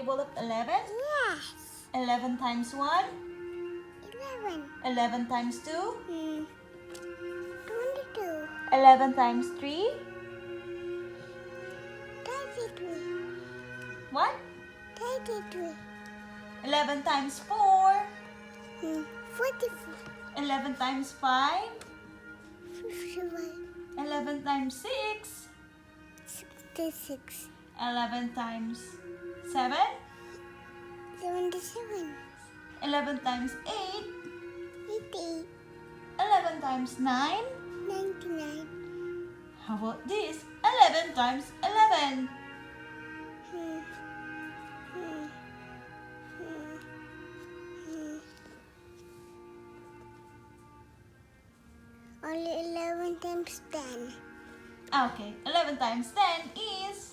table of 11? Yes. 11 times 1? 11. 11 times 2? 22. 11 times 3? 33. What? 33. 11 times 4? 44. 11 times 5? 51. 11 times 6? 66. 11 times 7? 77. 11 times 8? 88. 11 times 9? 99. How about this? 11 times 11? Only 11 times 10. Okay, 11 times 10 is...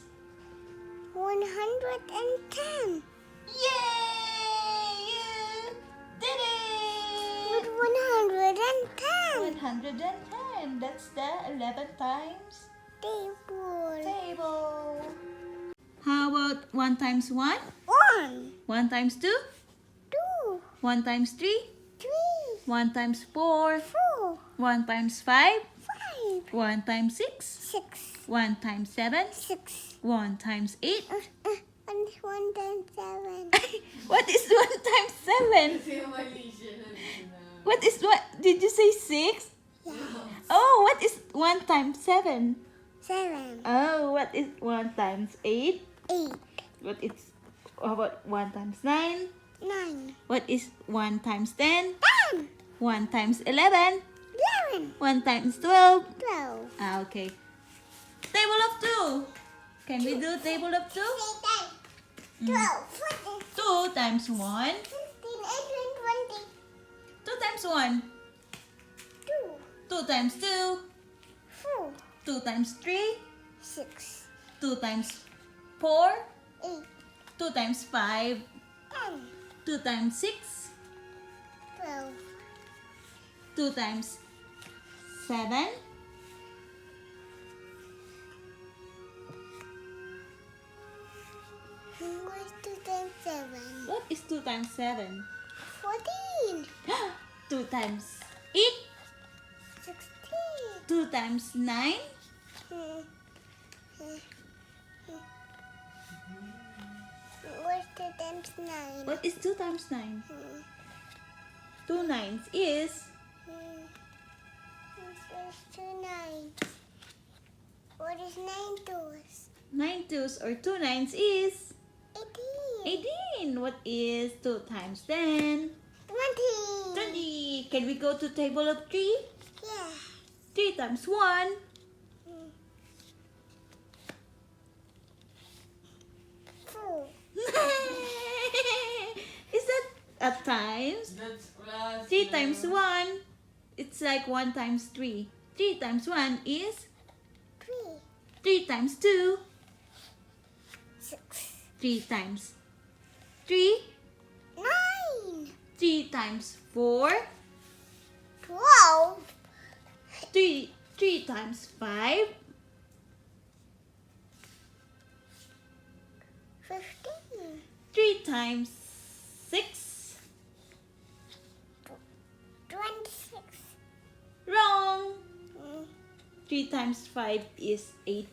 110. Yay! You did With it! 110. 110. That's the 11 times Table. table. How about 1 times 1? 1. 1 times 2? 2. 1 times 3? 3. 1 times 4? 4. 1 times 5? 5. 1 times 6? 6. 1 times 7? 6. 1 times 8? And 1 times 7. What is 1 times 7? What is what? Did you say 6? Yes. Oh, what is 1 times 7? 7. Oh, what is 1 times 8? 8. What is how about 1 times 9? 9. What is 1 times 10? 10. 1 times 11? 11. 1 times 12? 12. Ah, okay. Table of 2. Can we do table of 2? 12. 14. 2 times 1. 15. 18. 20. 2 times 1. 2. 2 times 2. 4. 2 times 3. 6. 2 times 4. 8. 2 times 5. 10. 2 times 6. 12. 2 times 7. What's 2 times 7? What is 2 times 7? 14. 2 times 8. 16. 2 times 9. What's 2 times 9? What is 2 times 9? 2 nines is... There's 2 9. What is 9 twos? 9 twos or 2 nines is... 18. 18. What is 2 times 10? 20. 20. Can we go to table of 3? Yeah. 3 times 1. 4. Is that a times? That's plus. 3 times 1. It's like 1 times 3. 3 times 1 is 3. 3 times 2. 6. 3 times 3. 9. 3 times 4. 12. 3 times 5. 15. 3 times 6. 26. Wrong. 3 times 5 is 8.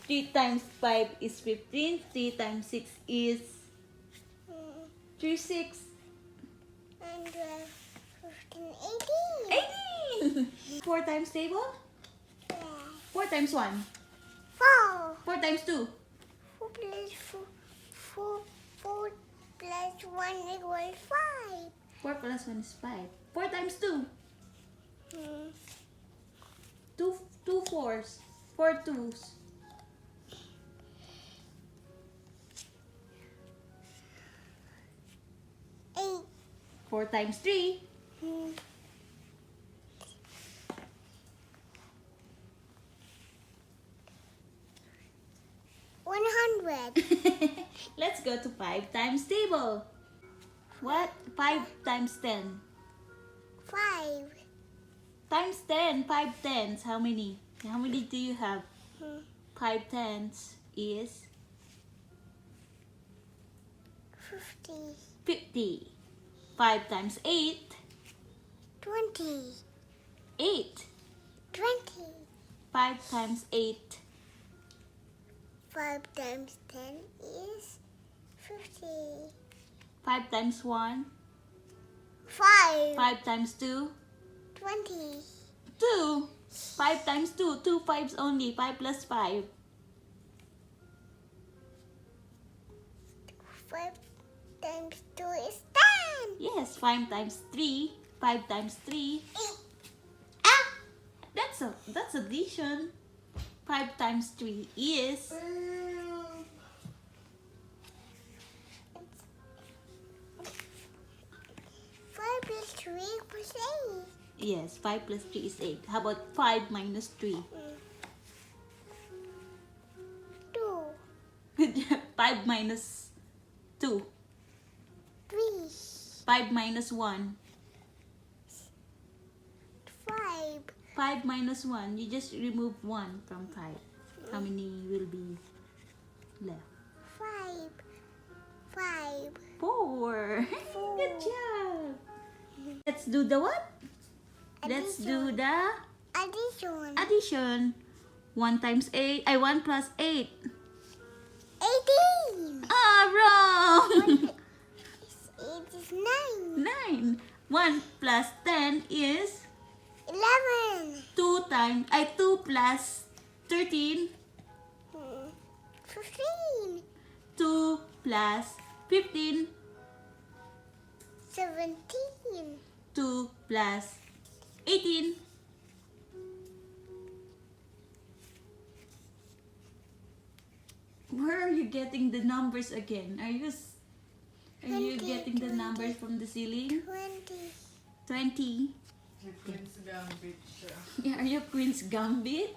3 times 5 is 15. 3 times 6 is 36. And 12. 15. 18. 18. 4 times table? Yeah. 4 times 1. 4. 4 times 2. 4 plus 4. 4 plus 1 equals 5. 4 plus 1 is 5. 4 times 2. 2 fours. 4 twos. 8. 4 times 3. 100. Let's go to 5 times table. What? 5 times 10. 5. Times 10. 5 tens. How many? How many do you have? 5 tens is 5 50. 50. 5 times 8. 20. 8. 20. 5 times 8. 5 times 10 is 50. 5 times 1. 5. 5 times 2. 20. 2. 5 times 2. 2 fives only. 5 plus 5. 5 times 2 is 10. Yes, 5 times 3. 5 times 3. Ah! That's addition. 5 times 3 is 5 plus 3 plus 8. yes, 5 plus 3 is 8. How about 5 minus 3? 2. Good job. 5 minus 2. 3. 5 minus 1. 5. 5 minus 1. You just remove 1 from 5. How many will be left? 5. 5. 4. Good job. Let's do the what? Let's do the Addition. addition. 1 times 8. 1 plus 8. 18. Ah, wrong. 8 is 9. 9. 1 plus 10 is 11. 2 plus 13. 15. 2 plus 15. 17. 2 plus 18. Where are you getting the numbers again? Are you 20, getting the numbers from the ceiling? 20. 20. Queen's Gambit siya. Yeah, are you Queen's Gambit?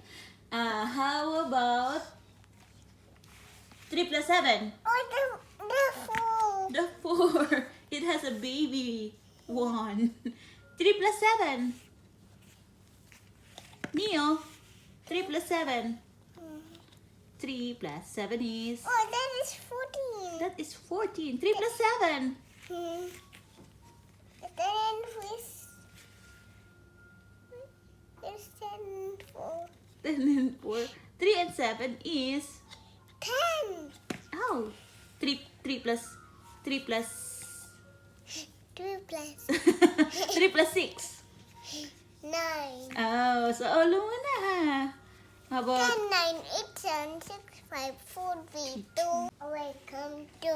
How about 3 plus 7? Oh, the 4. The 4. It has a baby 1. 3 plus 7. Neo, 3 plus 7. 3 plus 7 is... Oh, that is 14. That is 14. 3 plus 7. Then is 10 4. 10 and 4. 3 and 7 is... 10. Oh, 3 plus 2 plus 3 plus 6. 9. Oh, so ulo mo na ha. How about 10, 9, 8, 7, 6, 5, 4, 3, 2. Welcome to